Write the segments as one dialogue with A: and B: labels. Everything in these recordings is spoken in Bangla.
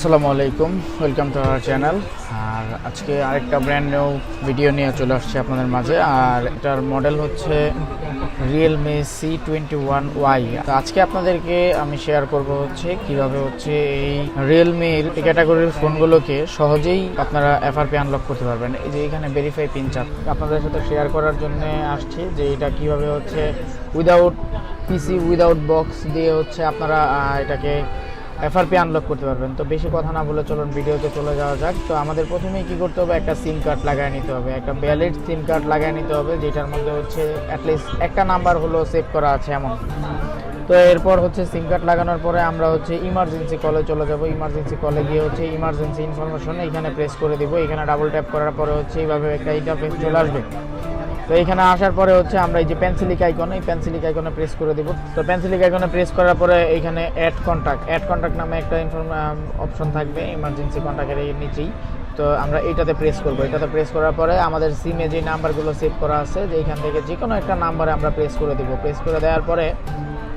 A: আসসালামু আলাইকুম, ওয়েলকাম টু আওয়ার চ্যানেল। আর আজকে আরেকটা ব্র্যান্ড নিউ ভিডিও নিয়ে চলে আসছি আপনাদের মাঝে। আর এটার মডেল হচ্ছে Realme C21Y। তো আজকে আপনাদেরকে আমি শেয়ার করব হচ্ছে কিভাবে হচ্ছে এই Realme-র ক্যাটাগরির ফোনগুলোকে সহজেই আপনারা FRP আনলক করতে পারবেন। এই যে এখানে ভেরিফাই পিন চাপ আপনাদের সাথে শেয়ার করার জন্য আসছি যে এটা কিভাবে হচ্ছে উইদাউট পিসি উইদাউট বক্স দিয়ে হচ্ছে আপনারা এটাকে FRP আনলক করতে পারবেন। তো বেশি কথা না বলে চলুন ভিডিওতে চলে যাওয়া যাক। তো আমাদের প্রথমেই কি করতে হবে, একটা সিম কার্ড লাগায় নিতে হবে, একটা ভ্যালিড সিম কার্ড লাগায় নিতে হবে যেটার মধ্যে হচ্ছে অ্যাটলিস্ট একটা নাম্বার হলো সেভ করা আছে এমন। তো এরপর হচ্ছে সিম কার্ড লাগানোর পরে আমরা হচ্ছে ইমার্জেন্সি কলে চলে যাব। ইমার্জেন্সি কলে গিয়ে হচ্ছে ইমার্জেন্সি ইনফরমেশন এখানে প্রেস করে দিব। এখানে ডাবল ট্যাপ করার পরে হচ্ছে এইভাবে একটা ইন্টারফেস চলে আসবে। তো এখানে আসার পরে হচ্ছে আমরা এই যে পেন্সিলিক আইকন, এই পেন্সিলিক আইকনে প্রেস করে দিব। তো পেন্সিলিক আইকনে প্রেস করার পরে এখানে অ্যাড কন্ট্যাক্ট নামে একটা অপশন থাকবে ইমার্জেন্সি কন্ট্যাক্টের নিচেই। তো আমরা এইটাতে প্রেস করব। এটাতে প্রেস করার পরে আমাদের সিমে যে নাম্বারগুলো সেভ করা আছে যে এখান থেকে যে কোনো একটা নাম্বারে আমরা প্রেস করে দিব। প্রেস করে দেওয়ার পরে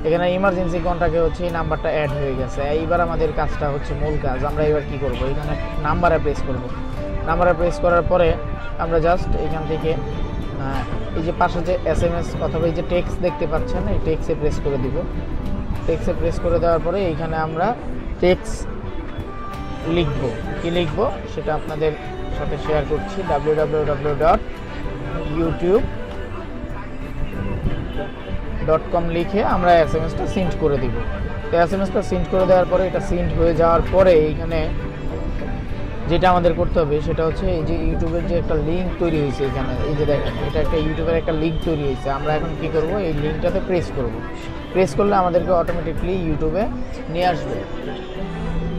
A: এখানে ইমার্জেন্সি কন্ট্যাক্টে হচ্ছে এই নাম্বারটা অ্যাড হয়ে গেছে। এইবার আমাদের কাজটা হচ্ছে মূল কাজ। আমরা এবার কি করব, এখানে নাম্বারে প্রেস করব। নাম্বারে প্রেস করার পরে আমরা জাস্ট এখান থেকে এই যে পাশে যে SMS অথবা এই যে টেক্সট দেখতে পাচ্ছেন, এই টেক্সটে প্রেস করে দিব। টেক্সটে প্রেস করে দেওয়ার পরে এইখানে আমরা টেক্সট লিখব। কি লিখব সেটা আপনাদের সাথে শেয়ার করছি। www.youtube.com লিখে আমরা SMS-টা সেন্ড করে দিব। তো SMS-টা সেন্ড করে দেওয়ার পরে এটা সেন্ড হয়ে যাওয়ার পরে এইখানে যেটা আমাদের করতে হবে সেটা হচ্ছে এই যে ইউটিউবের যে একটা লিঙ্ক তৈরি হয়েছে এখানে, এই যে দেখেন এটা একটা ইউটিউবের একটা লিঙ্ক তৈরি হয়েছে। আমরা এখন কি করব, এই লিঙ্কটাতে প্রেস করব। প্রেস করলে আমাদেরকে অটোমেটিকলি ইউটিউবে নিয়ে আসবে।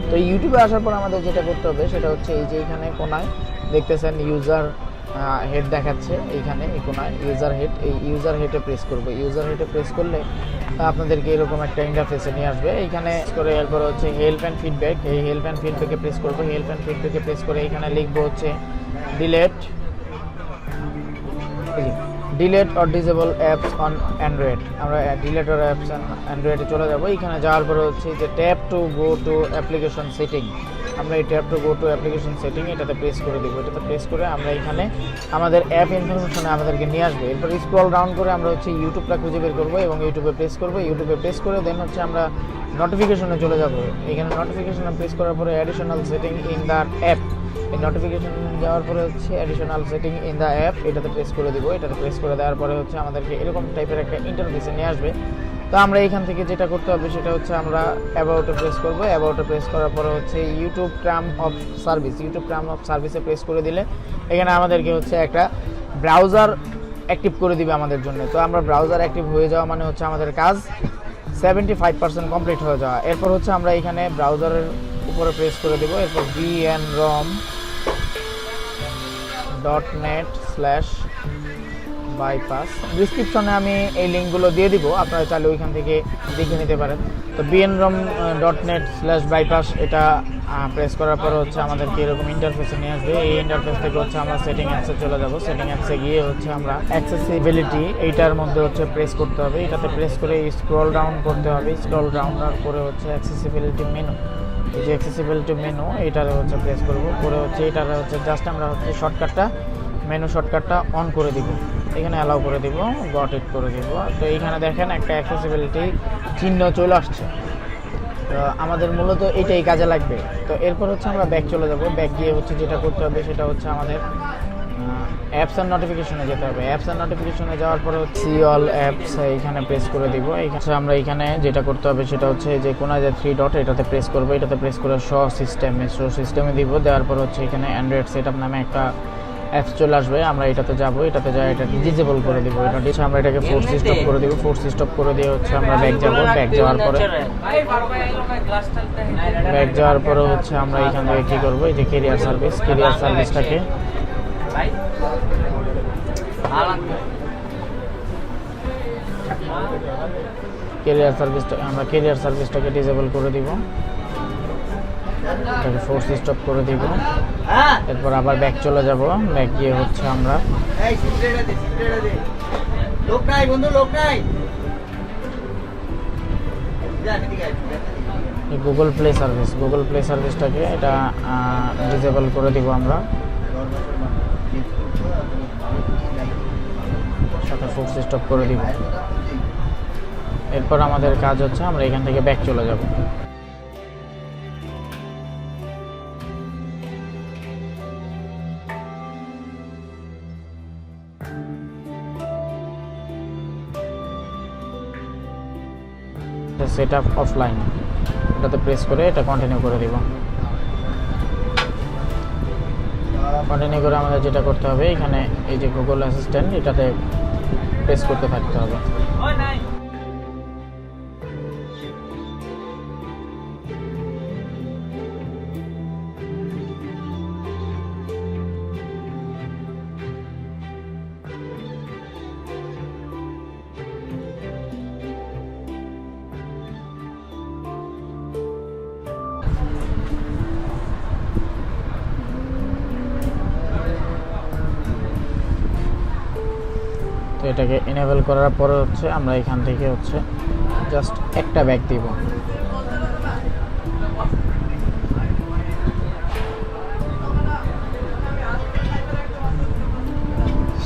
A: তো ইউটিউবে আসার পর আমাদের যেটা করতে হবে সেটা হচ্ছে এই যে এখানে কোনায় দেখতেছেন ইউজার হেড দেখাচ্ছে, এইখানে এই কোনায় ইউজার হেড, এই ইউজার হেডে প্রেস করব। ইউজার হেডে প্রেস করলে আপনাদেরকে এরকম একটা ইন্টারফেসে নিয়ে আসবে। এইখানে করে এরপর হচ্ছে হেল্প অ্যান্ড ফিডব্যাক, এই হেল্প অ্যান্ড ফিডব্যাকে প্রেস করব। হেল্প অ্যান্ড ফিডব্যাকে প্রেস করে এখানে লিখবো হচ্ছে delete or disable apps on Android. আমরা ডিলেট অর অ্যাপস অন অ্যান্ড্রয়েডে চলে যাব। এখানে যাওয়ার পরে হচ্ছে যে tap to go to application setting, আমরা এই tap to go to application setting এটাতে প্রেস করে দিব। এটাতে প্রেস করে আমরা এখানে আমাদের অ্যাপ ইনফরমেশনে আমাদেরকে নিয়ে আসবে। এরপর স্ক্রল ডাউন করে আমরা হচ্ছে ইউটিউবটা খুঁজে বের করবো এবং ইউটিউবে প্রেস করবো। ইউটিউবে প্রেস করে দেন হচ্ছে আমরা নোটিফিকেশনে চলে যাব। এখানে নোটিফিকেশনে প্রেস করার পরে additional setting in the app, এই নোটিফিকেশন যাওয়ার পরে হচ্ছে additional setting in the app এটাতে প্রেস করে দিব। এটাতে প্রেস করে দেওয়ার পরে হচ্ছে আমাদেরকে এরকম টাইপের একটা ইন্টারফেসে নিয়ে আসবে। তো আমরা এখান থেকে যেটা করতে হবে সেটা হচ্ছে আমরা অ্যাবাউটে প্রেস করব। অ্যাবাউটে প্রেস করার পরে হচ্ছে ইউটিউব টার্ম অফ সার্ভিসে প্রেস করে দিলে এখানে আমাদেরকে হচ্ছে একটা ব্রাউজার অ্যাক্টিভ করে দিবে আমাদের জন্য। তো আমরা ব্রাউজার অ্যাক্টিভ হয়ে যাওয়া মানে হচ্ছে আমাদের কাজ 75% কমপ্লিট হয়ে যাওয়া। এরপর হচ্ছে আমরা এখানে ব্রাউজারের উপরে প্রেস করে দেব। এরপর bnrom.net/bypass, ডিসক্রিপশনে আমি এই লিঙ্কগুলো দিয়ে দিব, আপনারা চাইলে ওইখান থেকে দেখে নিতে পারেন। তো bnrom.net/bypass এটা প্রেস করার পর হচ্ছে আমাদেরকে এরকম ইন্টারফেসে নিয়ে আসবে। এই ইন্টারফেস থেকে হচ্ছে আমরা সেটিং অ্যাপসে চলে যাব। সেটিং অ্যাপসে গিয়ে হচ্ছে আমরা অ্যাক্সেসিবিলিটি এইটার মধ্যে হচ্ছে প্রেস করতে হবে। এটাতে প্রেস করে স্ক্রল ডাউন করতে হবে। স্ক্রল ডাউন করে হচ্ছে অ্যাক্সেসিবিলিটি মেনু, এই যে অ্যাক্সেসিবিলিটি মেনু এইটারে হচ্ছে প্রেস করব। করে হচ্ছে এইটারে হচ্ছে জাস্ট আমরা হচ্ছে মেনু শর্টকাটটা অন করে দিব। এখানে অ্যালাউ করে দিব, গট ইট করে দিব। তো এইখানে দেখেন একটা অ্যাক্সেসিবিলিটি চিহ্ন চলে আসছে। তো আমাদের মূলত এটাই কাজে লাগবে। তো এরপর হচ্ছে আমরা ব্যাক চলে যাব। ব্যাক গিয়ে হচ্ছে যেটা করতে হবে সেটা হচ্ছে আমাদের অ্যাপস অ্যান্ড নোটিফিকেশনে যেতে হবে। অ্যাপস অ্যান্ড নোটিফিকেশনে যাওয়ার পরে হচ্ছে সি অল অ্যাপস এইখানে প্রেস করে দিব। এইখানে আমরা এখানে যেটা করতে হবে সেটা হচ্ছে যে কোনায় যে 3 ডট এটাতে প্রেস করবো। এটাতে প্রেস করে শো সিস্টেমে দিব। দেওয়ার পর হচ্ছে এখানে অ্যান্ড্রয়েড সেটআপ নামে একটা অ্যাপস চলে আসবে। আমরা এটাতে যাব, এটাতে যাই এটাকে ডিসেবল করে দিব। এটা হচ্ছে আমরা এটাকে ফোর্স স্টপ করে দিব। ফোর্স স্টপ করে দিয়ে হচ্ছে আমরা ব্যাক যাব। ব্যাক যাওয়ার পরে হচ্ছে আমরা এখান থেকে কী করবো, এই যে ক্যারিয়ার সার্ভিসটাকে ক্যারিয়ার সার্ভিসটাকে ডিসেবল করে দিব। এটাকে ফোর্স স্টপ করে দিব। এরপর আবার ব্যাক চলে যাব। ব্যাক গিয়ে হচ্ছে আমরা গুগল প্লে সার্ভিসটাকে এটা ডিসেবল করে দিব আমরা, সাথে ফুল স্টপ করে দিব। এরপর আমাদের কাজ হচ্ছে আমরা এখান থেকে ব্যাক চলে যাব। সেট আপ অফলাইন, এটাতে প্রেস করে এটা কন্টিনিউ করে দিব। কন্টিনিউ করে আমাদের যেটা করতে হবে, এখানে এই যে গুগল অ্যাসিস্ট্যান্ট, এটাতে প্রেস করতে থাকতে হবে। তো এটাকে এনেবল করার পরে হচ্ছে আমরা এখান থেকে হচ্ছে জাস্ট একটা ব্যাগ দিব।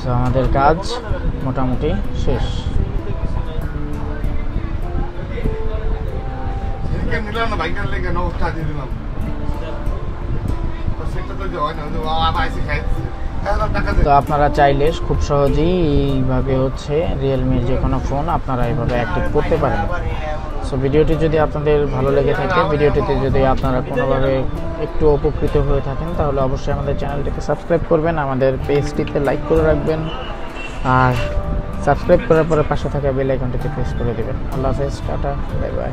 A: তো আমাদের কাজ মোটামুটি শেষ। তো আপনারা চাইলে খুব সহজেই এইভাবে হচ্ছে রিয়েলমির যে কোনো ফোন আপনারা এইভাবে অ্যাক্টিভ করতে পারেন। সো ভিডিওটি যদি আপনাদের ভালো লেগে থাকে, ভিডিওটিতে যদি আপনারা কোনোভাবে একটু উপকৃত হয়ে থাকেন, তাহলে অবশ্যই আমাদের চ্যানেলটিকে সাবস্ক্রাইব করবেন, আমাদের পেজটিতে লাইক করে রাখবেন, আর সাবস্ক্রাইব করার পরে পাশে থাকা বেল আইকনটিতে প্রেস করে দেবেন। আল্লাহ হাফেজ, টাটা, বাই বাই।